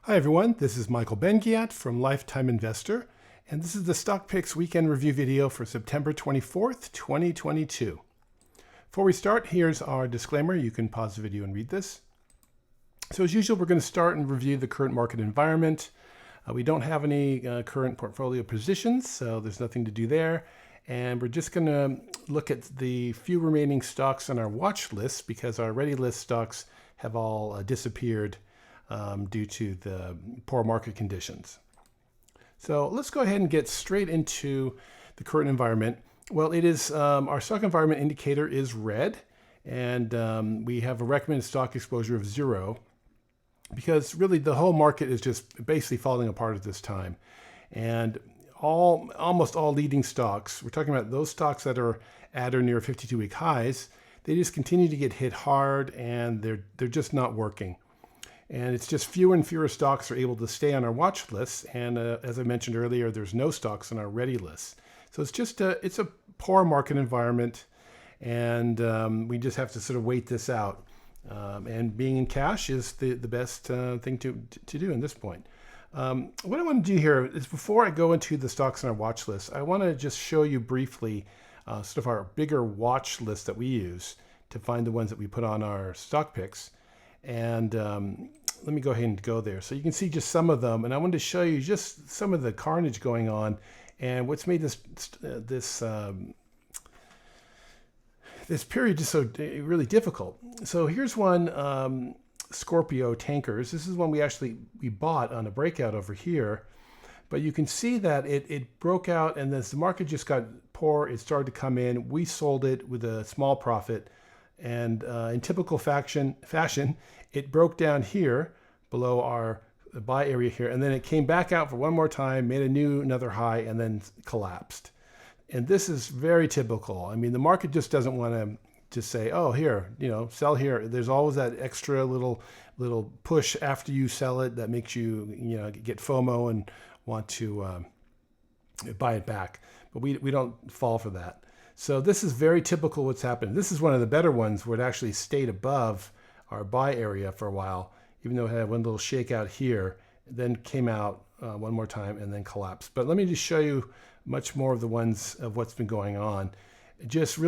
Hi everyone, this is Michael Ben-Ghiat from Lifetime Investor, and this is the Stock Picks Weekend Review video for September 24th, 2022. Before we start, here's our disclaimer. You can pause the video and read this. So as usual, we're going to start and review the current market environment. We don't have any current portfolio positions, so there's nothing to do there. And we're just going to look at the few remaining stocks on our watch list because our ready list stocks have all disappeared due to the poor market conditions. So let's go ahead and get straight into the current environment. Well, it is our stock environment indicator is red, and we have a recommended stock exposure of 0 because really the whole market is just basically falling apart at this time. And almost all leading stocks, we're talking about those stocks that are at or near 52-week highs, they just continue to get hit hard and they're just not working. And it's just fewer and fewer stocks are able to stay on our watch list. And as I mentioned earlier, there's no stocks on our ready list. So it's just it's a poor market environment, and we just have to sort of wait this out. And being in cash is the best thing to do in this point. What I want to do here is before I go into the stocks on our watch list, I want to just show you briefly sort of our bigger watch list that we use to find the ones that we put on our stock picks. And let me go ahead and go there. So you can see just some of them. And I wanted to show you just some of the carnage going on and what's made this period just so really difficult. So here's one, Scorpio Tankers. This is one we bought on a breakout over here. But you can see that it broke out, and as the market just got poor, it started to come in. We sold it with a small profit. And in typical fashion, it broke down here below our buy area here, and then it came back out for one more time, made another high, and then collapsed. And this is very typical. I mean, the market just doesn't want to just say, oh, here, sell here. There's always that extra little push after you sell it that makes you, get FOMO and want to buy it back. But we don't fall for that. So this is very typical what's happened. This is one of the better ones where it actually stayed above our buy area for a while, even though it had one little shakeout here, then came out one more time and then collapsed. But let me just show you much more of the ones of what's been going on. Just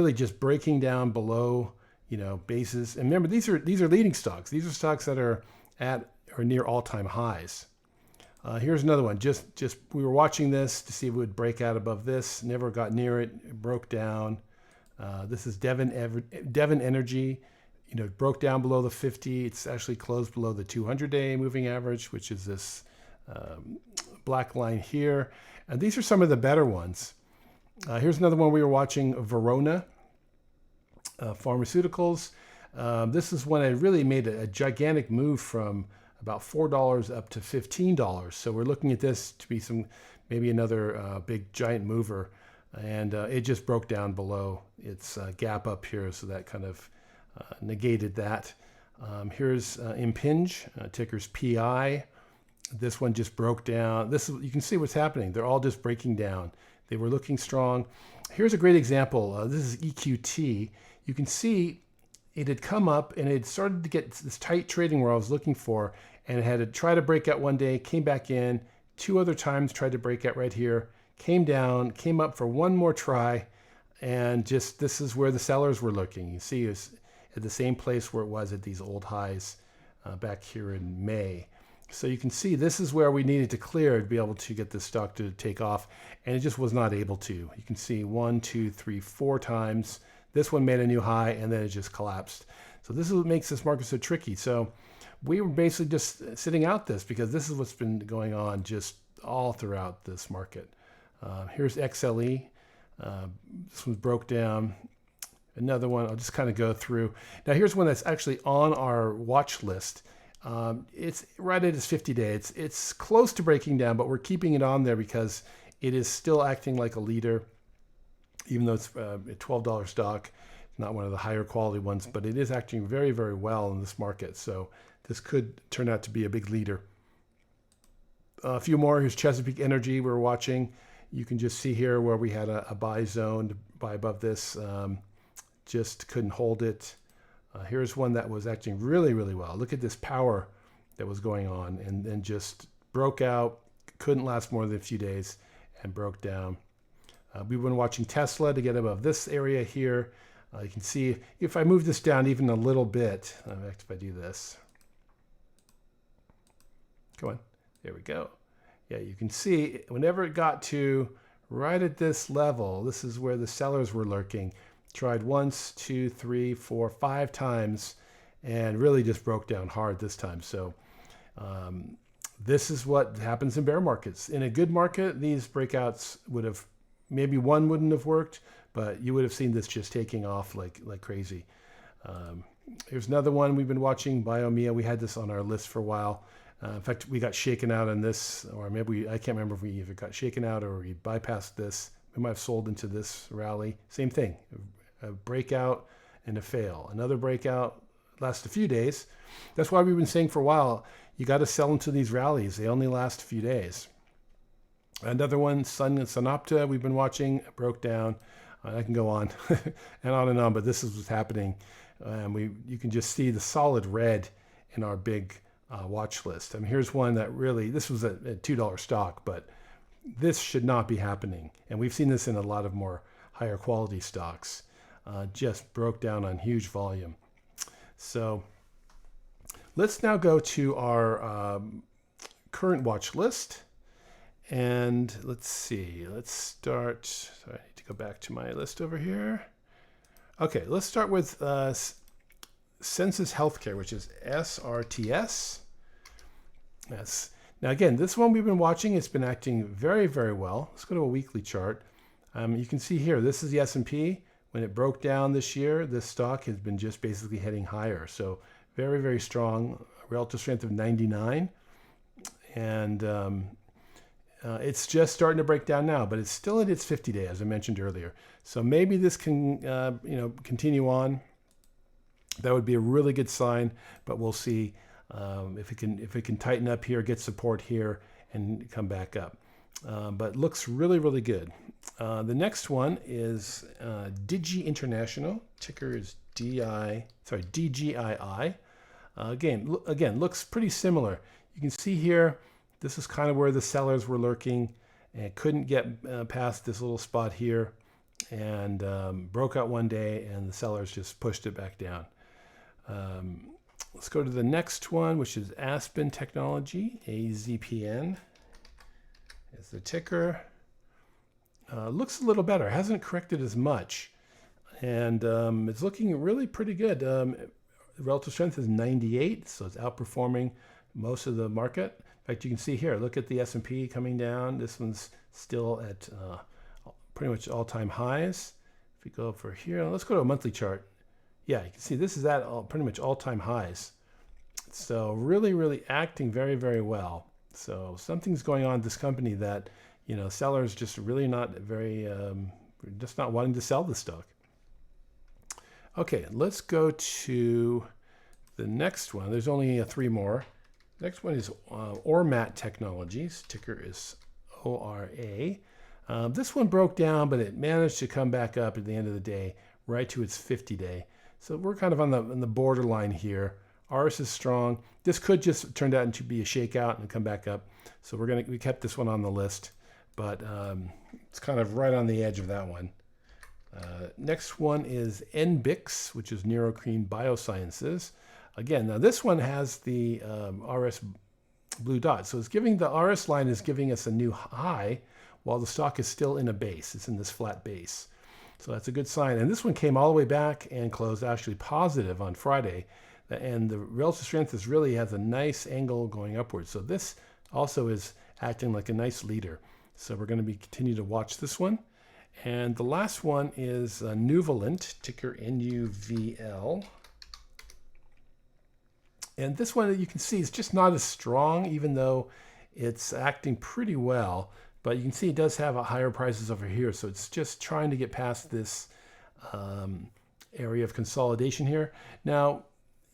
breaking down below, bases. And remember, these are leading stocks. These are stocks that are at or near all-time highs. Here's another one. Just we were watching this to see if it would break out above this. Never got near it. It broke down. This is Devon Energy. Broke down below the 50. It's actually closed below the 200-day moving average, which is this black line here. And these are some of the better ones. Here's another one we were watching, Verona Pharmaceuticals. This is when I really made a gigantic move from about $4 up to $15. So we're looking at this to be maybe another big giant mover. And it just broke down below its gap up here. So that kind of negated that. Here's Impinj, ticker's PI. This one just broke down. You can see what's happening. They're all just breaking down. They were looking strong. Here's a great example. This is EQT. You can see it had come up and it started to get this tight trading where I was looking for, and it had to try to break out one day, came back in, 2 other times tried to break out right here, came down, came up for one more try, and just this is where the sellers were looking. You see it's at the same place where it was at these old highs back here in May. So you can see this is where we needed to clear to be able to get this stock to take off, and it just was not able to. You can see 1, 2, 3, 4 times. This one made a new high, and then it just collapsed. So this is what makes this market so tricky. So we were basically just sitting out this because this is what's been going on just all throughout this market. Here's XLE. This one broke down. Another one, I'll just kind of go through. Now here's one that's actually on our watch list. It's right at its 50-day. It's close to breaking down, but we're keeping it on there because it is still acting like a leader, even though it's a $12 stock. It's not one of the higher quality ones, but it is acting very, very well in this market. So this could turn out to be a big leader. A few more. Here's Chesapeake Energy we're watching. You can just see here where we had a buy zone to buy above this. Just couldn't hold it. Here's one that was acting really, really well. Look at this power that was going on, and then just broke out, couldn't last more than a few days, and broke down. We've been watching Tesla to get above this area here. You can see if I move this down even a little bit, in fact, if I do this, go on, there we go. Yeah, you can see whenever it got to right at this level, this is where the sellers were lurking. Tried once, 2, 3, 4, 5 times, and really just broke down hard this time. So this is what happens in bear markets. In a good market, these breakouts would have, maybe one wouldn't have worked, but you would have seen this just taking off like crazy. Here's another one we've been watching, Biomea. We had this on our list for a while. In fact, we got shaken out on this, or maybe I can't remember if we either got shaken out or we bypassed this. We might have sold into this rally. Same thing, a breakout and a fail. Another breakout, lasts a few days. That's why we've been saying for a while, you got to sell into these rallies. They only last a few days. Another one, Synopta, we've been watching, broke down. I can go on and on, but this is what's happening. You can just see the solid red in our big watch list. I mean, here's one that really, this was a $2 stock, but this should not be happening. And we've seen this in a lot of more higher quality stocks. Just broke down on huge volume. So let's now go to our current watch list. And let's see, let's start. Sorry, I need to go back to my list over here. Okay, let's start with Sensus Healthcare, which is SRTS. Yes. Now again, this one we've been watching. It's been acting very, very well. Let's go to a weekly chart. You can see here, this is the S&P. When it broke down this year, this stock has been just basically heading higher. So very, very strong, relative strength of 99. And it's just starting to break down now, but it's still at its 50-day, as I mentioned earlier. So maybe this can, continue on. That would be a really good sign, but we'll see if it can tighten up here, get support here, and come back up. But looks really, really good. The next one is Digi International. Ticker is DGII. Again, looks pretty similar. You can see here, this is kind of where the sellers were lurking and couldn't get past this little spot here, and broke out one day, and the sellers just pushed it back down. Let's go to the next one, which is Aspen Technology, AZPN. Is the ticker. Looks a little better. Hasn't corrected as much, and it's looking really pretty good. Relative strength is 98, so it's outperforming most of the market. In fact, you can see here, look at the S&P coming down. This one's still at pretty much all-time highs. If we go over here, let's go to a monthly chart. Yeah, you can see this is at pretty much all-time highs. So really, really acting very, very well. So something's going on in this company that, sellers just really not very, just not wanting to sell the stock. Okay, let's go to the next one. There's only 3 more. Next one is Ormat Technologies. Ticker is ORA. This one broke down, but it managed to come back up at the end of the day, right to its 50-day. So we're kind of on the borderline here. Ours is strong. This could just turn out to be a shakeout and come back up. So we kept this one on the list, but it's kind of right on the edge of that one. Next one is NBIX, which is Neurocrine Biosciences. Again, now this one has the RS blue dot. So it's giving, the RS line is giving us a new high while the stock is still in a base. It's in this flat base. So that's a good sign. And this one came all the way back and closed actually positive on Friday. And the relative strength really has a nice angle going upwards. So this also is acting like a nice leader. So we're going to continue to watch this one. And the last one is Nuvalent, ticker NUVL. And this one, you can see, is just not as strong, even though it's acting pretty well. But you can see it does have a higher prices over here. So it's just trying to get past this area of consolidation here. Now,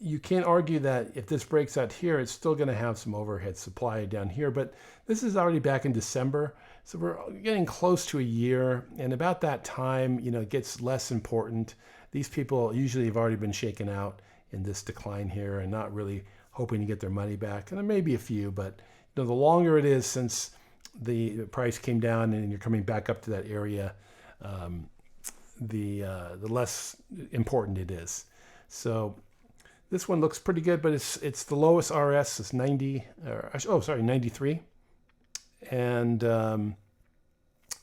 you can't argue that if this breaks out here, it's still going to have some overhead supply down here. But this is already back in December. So we're getting close to a year. And about that time, it gets less important. These people usually have already been shaken out in this decline here and not really hoping to get their money back. And there may be a few, but the longer it is since the price came down and you're coming back up to that area, the less important it is. So this one looks pretty good, but it's the lowest RS is 93, and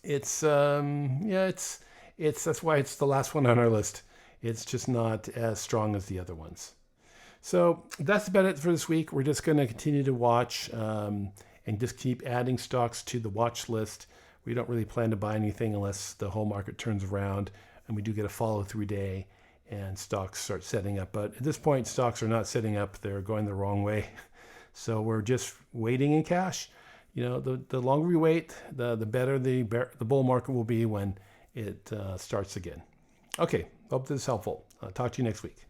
it's that's why it's the last one on our list. It's just not as strong as the other ones. So that's about it for this week. We're just going to continue to watch and just keep adding stocks to the watch list. We don't really plan to buy anything unless the whole market turns around and we do get a follow-through day and stocks start setting up. But at this point, stocks are not setting up. They're going the wrong way. So we're just waiting in cash. The longer we wait, the better the bull market will be when it starts again. Okay, hope this is helpful. I'll talk to you next week.